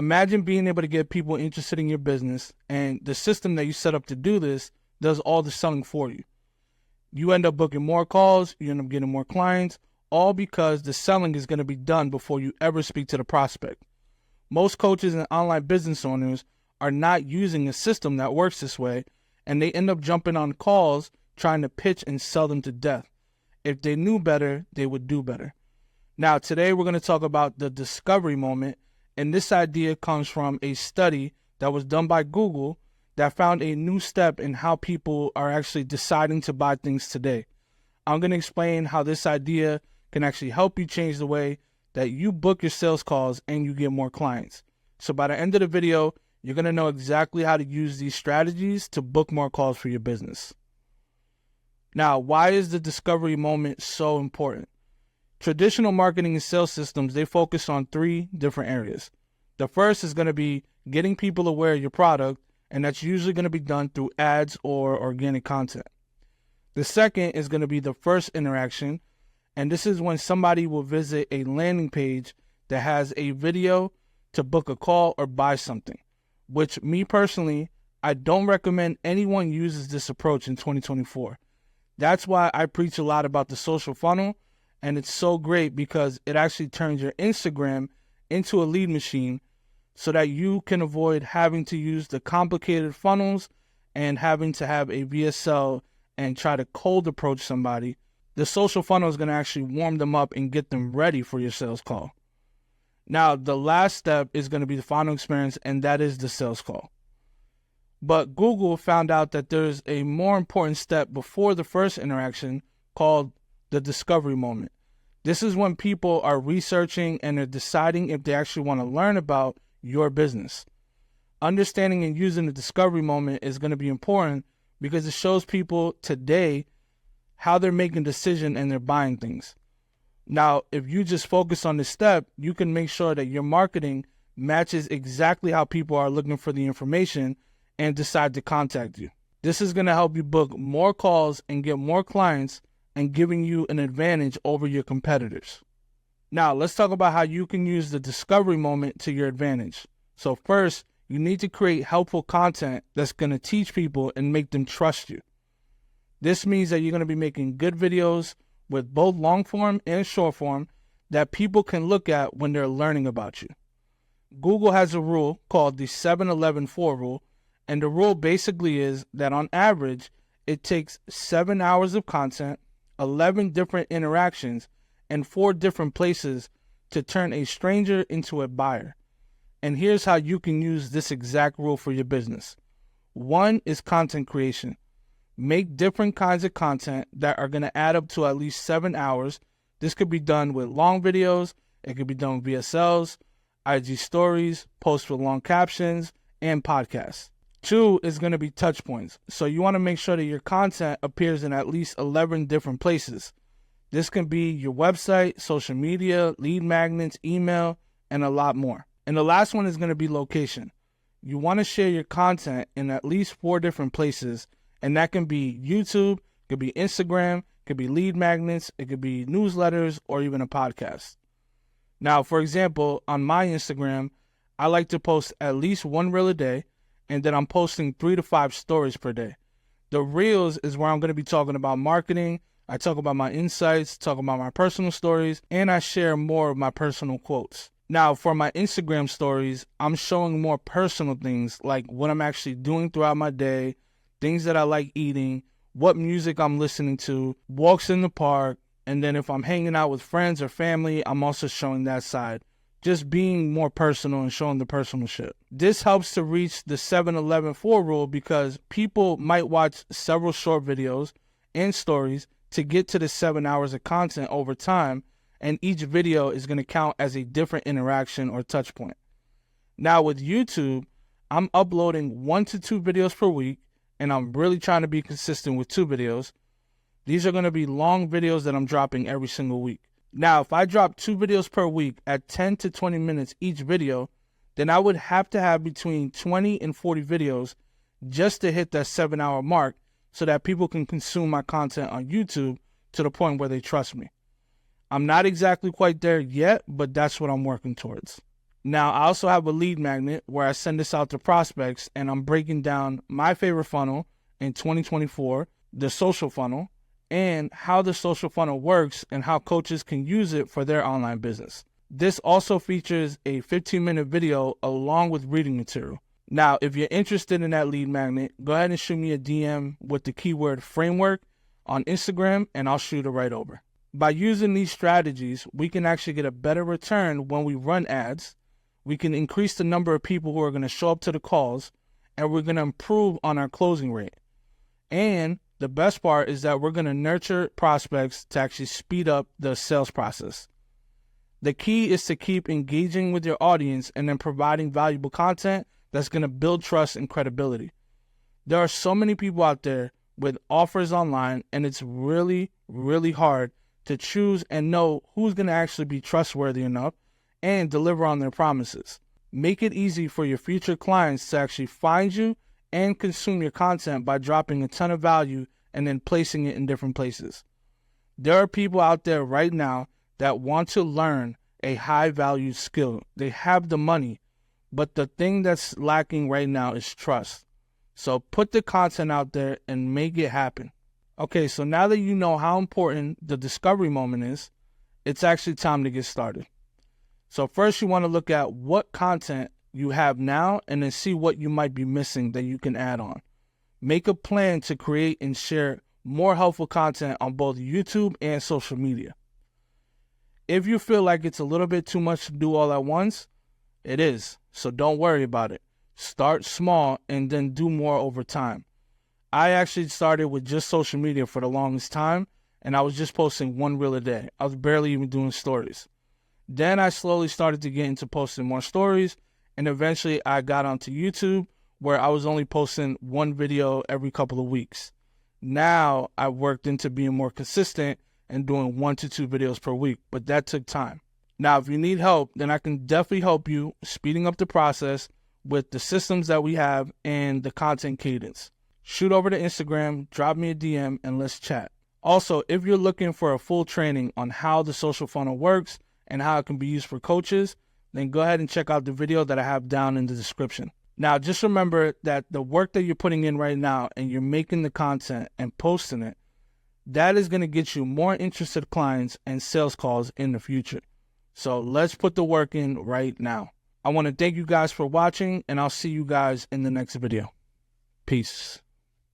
Imagine being able to get people interested in your business, and the system that you set up to do this does all the selling for you. You end up booking more calls, you end up getting more clients, all because the selling is going to be done before you ever speak to the prospect. Most coaches and online business owners are not using a system that works this way, and they end up jumping on calls trying to pitch and sell them to death. If they knew better, they would do better. Now, today we're going to talk about the discovery moment, and this idea comes from a study that was done by Google that found a new step in how people are actually deciding to buy things today. I'm going to explain how this idea can actually help you change the way that you book your sales calls and you get more clients. So by the end of the video, you're going to know exactly how to use these strategies to book more calls for your business. Now, why is the discovery moment so important? Traditional marketing and sales systems, they focus on 3 different areas. The first is going to be getting people aware of your product, and that's usually going to be done through ads or organic content. The second is going to be the first interaction, and this is when somebody will visit a landing page that has a video to book a call or buy something, which me personally, I don't recommend anyone uses this approach in 2024. That's why I preach a lot about the social funnel, and it's so great because it actually turns your Instagram into a lead machine so that you can avoid having to use the complicated funnels and having to have a VSL and try to cold approach somebody. The social funnel is going to actually warm them up and get them ready for your sales call. Now, the last step is going to be the final experience, and that is the sales call. But Google found out that there's a more important step before the first interaction called the discovery moment. This is when people are researching and they're deciding if they actually want to learn about your business. Understanding and using the discovery moment is going to be important because it shows people today how they're making decisions and they're buying things. Now, if you just focus on this step, you can make sure that your marketing matches exactly how people are looking for the information and decide to contact you. This is going to help you book more calls and get more clients and giving you an advantage over your competitors. Now, let's talk about how you can use the discovery moment to your advantage. So first, you need to create helpful content that's going to teach people and make them trust you. This means that you're going to be making good videos with both long form and short form that people can look at when they're learning about you. Google has a rule called the 7-11-4 rule, and the rule basically is that on average, it takes 7 hours of content, 11 different interactions, and 4 different places to turn a stranger into a buyer. And here's how you can use this exact rule for your business. 1 is content creation. Make different kinds of content that are going to add up to at least 7 hours. This could be done with long videos. It could be done with VSLs, IG stories, posts with long captions, and podcasts. 2 is going to be touch points. So you want to make sure that your content appears in at least 11 different places. This can be your website, social media, lead magnets, email, and a lot more. And the last one is going to be location. You want to share your content in at least 4 different places, and that can be YouTube, it could be Instagram, it could be lead magnets, it could be newsletters, or even a podcast. Now, for example, on my Instagram, I like to post at least 1 reel a day, and then I'm posting 3 to 5 stories per day. The reels is where I'm going to be talking about marketing. I talk about my insights, talk about my personal stories, and I share more of my personal quotes. Now, for my Instagram stories, I'm showing more personal things like what I'm actually doing throughout my day, things that I like eating, what music I'm listening to, walks in the park, and then if I'm hanging out with friends or family, I'm also showing that side. Just being more personal and showing the personal shit. This helps to reach the 7-11-4 rule because people might watch several short videos and stories to get to the 7 hours of content over time, and each video is going to count as a different interaction or touch point. Now with YouTube, I'm uploading 1 to 2 videos per week, and I'm really trying to be consistent with 2 videos. These are going to be long videos that I'm dropping every single week. Now, if I drop 2 videos per week at 10 to 20 minutes each video, then I would have to have between 20 and 40 videos just to hit that 7-hour mark so that people can consume my content on YouTube to the point where they trust me. I'm not exactly quite there yet, but that's what I'm working towards. Now, I also have a lead magnet where I send this out to prospects, and I'm breaking down my favorite funnel in 2024, the social funnel, and how the social funnel works and how coaches can use it for their online business. This also features a 15-minute video along with reading material. Now, if you're interested in that lead magnet, go ahead and shoot me a DM with the keyword framework on Instagram, and I'll shoot it right over. By using these strategies, we can actually get a better return when we run ads. We can increase the number of people who are going to show up to the calls, and we're going to improve on our closing rate. And the best part is that we're going to nurture prospects to actually speed up the sales process. The key is to keep engaging with your audience and then providing valuable content that's going to build trust and credibility. There are so many people out there with offers online, and it's really, really hard to choose and know who's going to actually be trustworthy enough and deliver on their promises. Make it easy for your future clients to actually find you and consume your content by dropping a ton of value and then placing it in different places. There are people out there right now that want to learn a high-value skill. They have the money, but the thing that's lacking right now is trust. So put the content out there and make it happen. Okay, so now that you know how important the discovery moment is, it's actually time to get started. So first you want to look at what content you have now and then see what you might be missing that you can add on. Make a plan to create and share more helpful content on both YouTube and social media. If you feel like it's a little bit too much to do all at once, it is. So don't worry about it. Start small and then do more over time. I actually started with just social media for the longest time, and I was just posting one reel a day. I was barely even doing stories. Then I slowly started to get into posting more stories, and eventually I got onto YouTube, where I was only posting one video every couple of weeks. Now I've worked into being more consistent and doing 1 to 2 videos per week, but that took time. Now, if you need help, then I can definitely help you speeding up the process with the systems that we have and the content cadence. Shoot over to Instagram, drop me a DM, and let's chat. Also, if you're looking for a full training on how the social funnel works and how it can be used for coaches, then go ahead and check out the video that I have down in the description. Now, just remember that the work that you're putting in right now and you're making the content and posting it, that is going to get you more interested clients and sales calls in the future. So let's put the work in right now. I want to thank you guys for watching, and I'll see you guys in the next video. Peace.